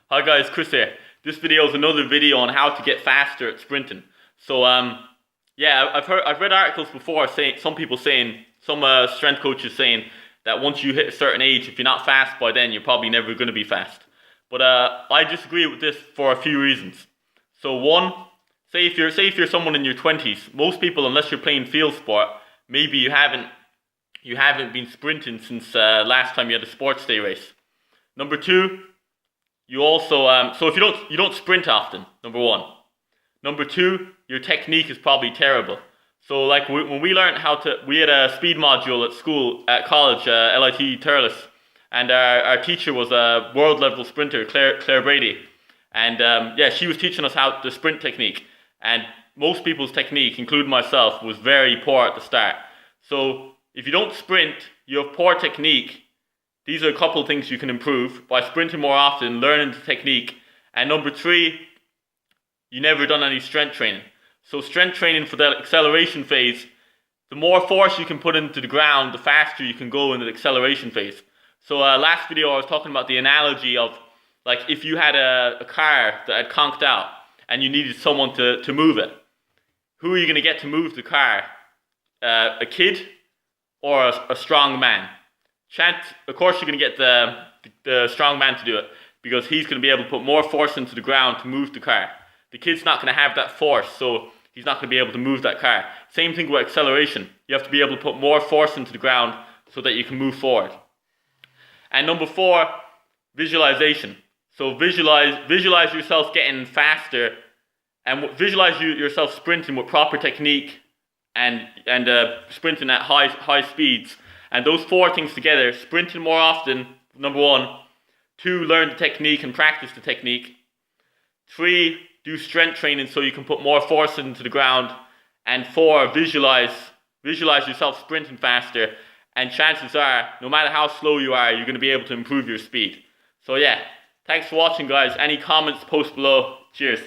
Hi guys, Chris here. This video is another video on how to get faster at sprinting. So yeah, I've read articles before saying some strength coaches saying that once you hit a certain age, if you're not fast by then, you're probably never going to be fast. But I disagree with this for a few reasons. So one, say if you're someone in your 20s, most people, unless you're playing field sport, maybe you haven't been sprinting since last time you had a sports day race. Number two, you also so if you don't sprint often. Number one. Number two, your technique is probably terrible. So like when we learned we had a speed module at college, LIT Turles, and our teacher was a world level sprinter, Claire Brady, and yeah, she was teaching us how the sprint technique, and most people's technique, including myself, was very poor at the start. So if you don't sprint, you have poor technique. These are a couple of things you can improve by sprinting more often, learning the technique. And number three, you never done any strength training. So strength training for the acceleration phase, the more force you can put into the ground, the faster you can go in the acceleration phase. So last video I was talking about the analogy of like if you had a car that had conked out and you needed someone to move it. Who are you going to get to move the car? A kid or a strong man? Of course you're going to get the strong man to do it because he's going to be able to put more force into the ground to move the car. The kid's not going to have that force, so he's not going to be able to move that car. Same thing with acceleration. You have to be able to put more force into the ground so that you can move forward. And number four, visualization. So visualize yourself getting faster and visualize yourself sprinting with proper technique and sprinting at high speeds. And those four things together, sprinting more often, number one. Two, learn the technique and practice the technique. Three, do strength training so you can put more force into the ground. And four, visualize yourself sprinting faster. And chances are, no matter how slow you are, you're going to be able to improve your speed. So yeah, thanks for watching guys. Any comments, post below. Cheers.